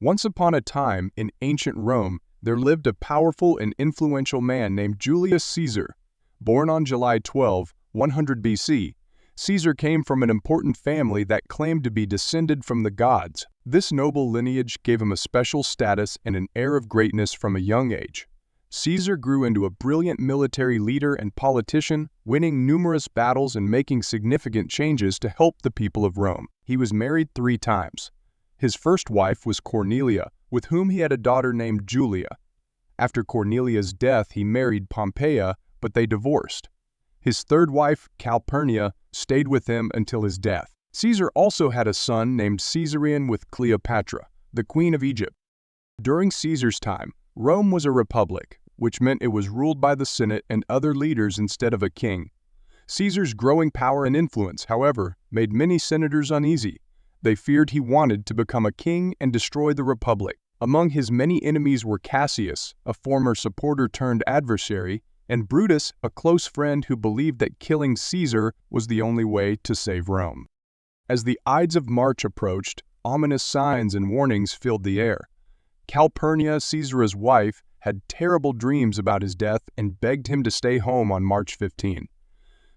Once upon a time, in ancient Rome, there lived a powerful and influential man named Julius Caesar. Born on July 100 BC, Caesar came from an important family that claimed to be descended from the gods. This noble lineage gave him a special status and an air of greatness from a young age. Caesar grew into a brilliant military leader and politician, winning numerous battles and making significant changes to help the people of Rome. He was married 3 times. His first wife was Cornelia, with whom he had a daughter named Julia. After Cornelia's death, he married Pompeia, but they divorced. His third wife, Calpurnia, stayed with him until his death. Caesar also had a son named Caesarion with Cleopatra, the queen of Egypt. During Caesar's time, Rome was a republic, which meant it was ruled by the Senate and other leaders instead of a king. Caesar's growing power and influence, however, made many senators uneasy. They feared he wanted to become a king and destroy the republic. Among his many enemies were Cassius, a former supporter turned adversary, and Brutus, a close friend who believed that killing Caesar was the only way to save Rome. As the Ides of March approached, ominous signs and warnings filled the air. Calpurnia, Caesar's wife, had terrible dreams about his death and begged him to stay home on March 15.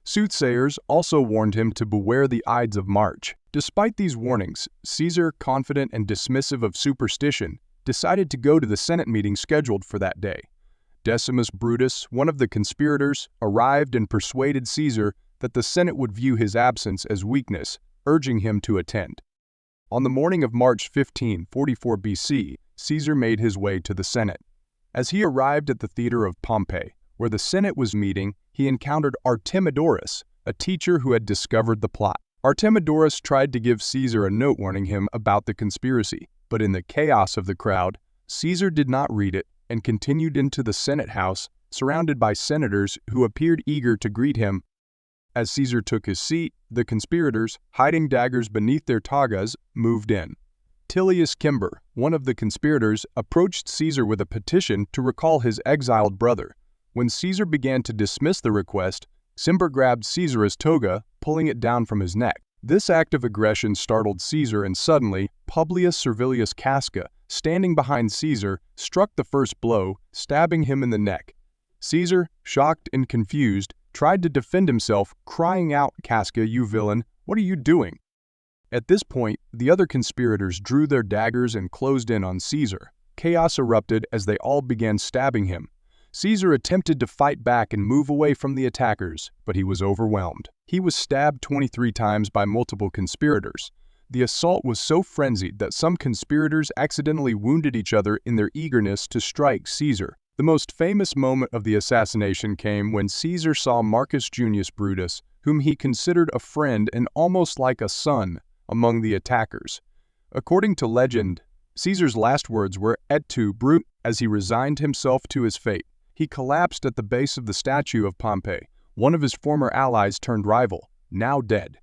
Soothsayers also warned him to beware the Ides of March. Despite these warnings, Caesar, confident and dismissive of superstition, decided to go to the Senate meeting scheduled for that day. Decimus Brutus, one of the conspirators, arrived and persuaded Caesar that the Senate would view his absence as weakness, urging him to attend. On the morning of March 15, 44 BC, Caesar made his way to the Senate. As he arrived at the theater of Pompey, where the Senate was meeting, he encountered Artemidorus, a teacher who had discovered the plot. Artemidorus tried to give Caesar a note warning him about the conspiracy, but in the chaos of the crowd, Caesar did not read it and continued into the Senate house, surrounded by senators who appeared eager to greet him. As Caesar took his seat, the conspirators, hiding daggers beneath their togas, moved in. Tullius Cimber, one of the conspirators, approached Caesar with a petition to recall his exiled brother. When Caesar began to dismiss the request, Cimber grabbed Caesar's toga, pulling it down from his neck. This act of aggression startled Caesar, and suddenly, Publius Servilius Casca, standing behind Caesar, struck the first blow, stabbing him in the neck. Caesar, shocked and confused, tried to defend himself, crying out, "Casca, you villain, what are you doing?" At this point, the other conspirators drew their daggers and closed in on Caesar. Chaos erupted as they all began stabbing him. Caesar attempted to fight back and move away from the attackers, but he was overwhelmed. He was stabbed 23 times by multiple conspirators. The assault was so frenzied that some conspirators accidentally wounded each other in their eagerness to strike Caesar. The most famous moment of the assassination came when Caesar saw Marcus Junius Brutus, whom he considered a friend and almost like a son, among the attackers. According to legend, Caesar's last words were "Et tu, Brute," as he resigned himself to his fate. He collapsed at the base of the statue of Pompey, one of his former allies turned rival, now dead.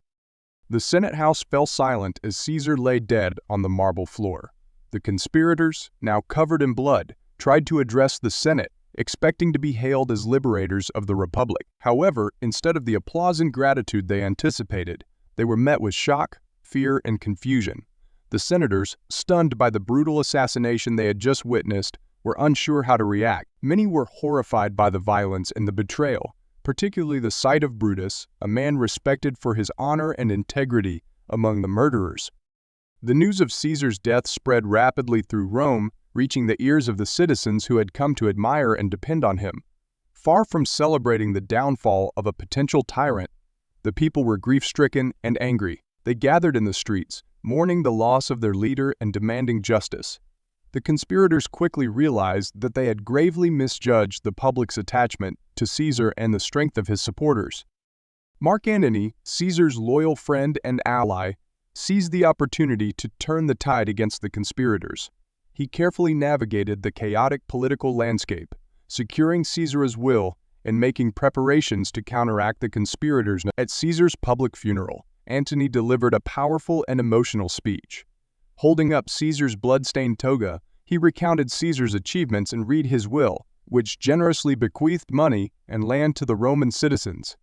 The Senate house fell silent as Caesar lay dead on the marble floor. The conspirators, now covered in blood, tried to address the Senate, expecting to be hailed as liberators of the Republic. However, instead of the applause and gratitude they anticipated, they were met with shock, fear, and confusion. The senators, stunned by the brutal assassination they had just witnessed, were unsure how to react. Many were horrified by the violence and the betrayal, particularly the sight of Brutus, a man respected for his honor and integrity, among the murderers. The news of Caesar's death spread rapidly through Rome, reaching the ears of the citizens who had come to admire and depend on him. Far from celebrating the downfall of a potential tyrant, the people were grief-stricken and angry. They gathered in the streets, mourning the loss of their leader and demanding justice. The conspirators quickly realized that they had gravely misjudged the public's attachment to Caesar and the strength of his supporters. Mark Antony, Caesar's loyal friend and ally, seized the opportunity to turn the tide against the conspirators. He carefully navigated the chaotic political landscape, securing Caesar's will and making preparations to counteract the conspirators. At Caesar's public funeral, Antony delivered a powerful and emotional speech. Holding up Caesar's blood-stained toga, he recounted Caesar's achievements and read his will, which generously bequeathed money and land to the Roman citizens.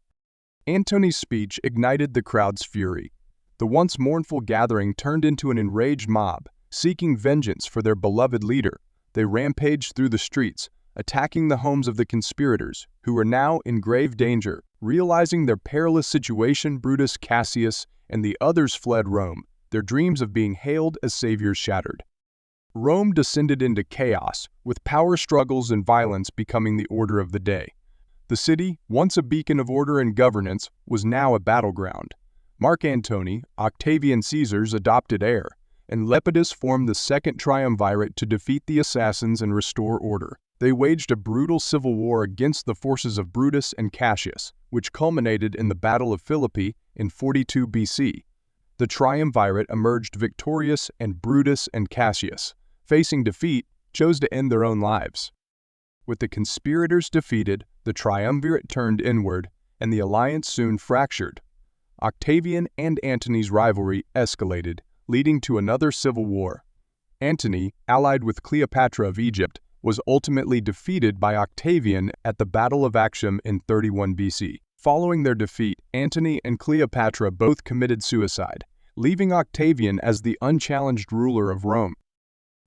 Antony's speech ignited the crowd's fury. The once mournful gathering turned into an enraged mob, Seeking vengeance for their beloved leader, they rampaged through the streets, attacking the homes of the conspirators, who were now in grave danger. Realizing their perilous situation, Brutus, Cassius, and the others fled Rome, their dreams of being hailed as saviors shattered. Rome descended into chaos, with power struggles and violence becoming the order of the day. The city, once a beacon of order and governance, was now a battleground. Mark Antony, Octavian Caesar's adopted heir, and Lepidus formed the Second Triumvirate to defeat the assassins and restore order. They waged a brutal civil war against the forces of Brutus and Cassius, which culminated in the Battle of Philippi in 42 BC. The Triumvirate emerged victorious, and Brutus and Cassius, facing defeat, chose to end their own lives. With the conspirators defeated, the Triumvirate turned inward, and the alliance soon fractured. Octavian and Antony's rivalry escalated, leading to another civil war. Antony, allied with Cleopatra of Egypt, was ultimately defeated by Octavian at the Battle of Actium in 31 BC. Following their defeat, Antony and Cleopatra both committed suicide, leaving Octavian as the unchallenged ruler of Rome.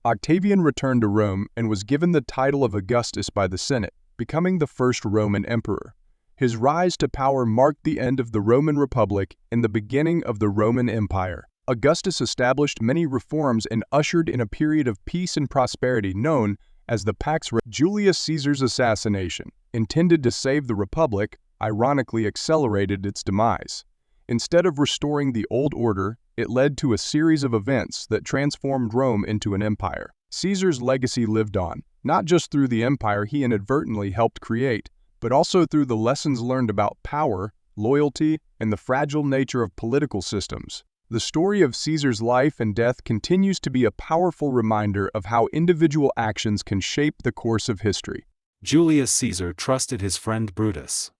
Octavian returned to Rome and was given the title of Augustus by the Senate, becoming the first Roman emperor. His rise to power marked the end of the Roman Republic and the beginning of the Roman Empire. Augustus established many reforms and ushered in a period of peace and prosperity known as the Pax Romana. Julius Caesar's assassination, intended to save the Republic, ironically accelerated its demise. Instead of restoring the old order, it led to a series of events that transformed Rome into an empire. Caesar's legacy lived on, not just through the empire he inadvertently helped create, but also through the lessons learned about power, loyalty, and the fragile nature of political systems. The story of Caesar's life and death continues to be a powerful reminder of how individual actions can shape the course of history. Julius Caesar trusted his friend Brutus.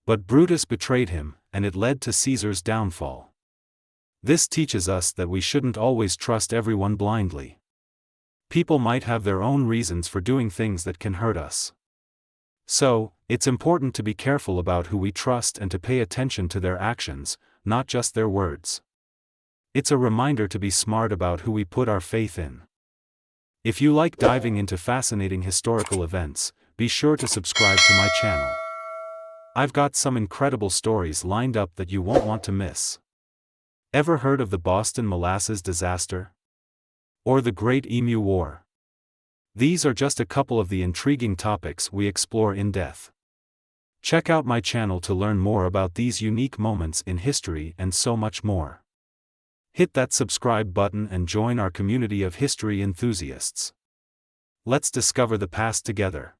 But Brutus betrayed him, and it led to Caesar's downfall. This teaches us that we shouldn't always trust everyone blindly. People might have their own reasons for doing things that can hurt us. So, it's important to be careful about who we trust and to pay attention to their actions, not just their words. It's a reminder to be smart about who we put our faith in. If you like diving into fascinating historical events, be sure to subscribe to my channel. I've got some incredible stories lined up that you won't want to miss. Ever heard of the Boston Molasses disaster? Or the Great Emu War? These are just a couple of the intriguing topics we explore in depth. Check out my channel to learn more about these unique moments in history and so much more. Hit that subscribe button and join our community of history enthusiasts. Let's discover the past together.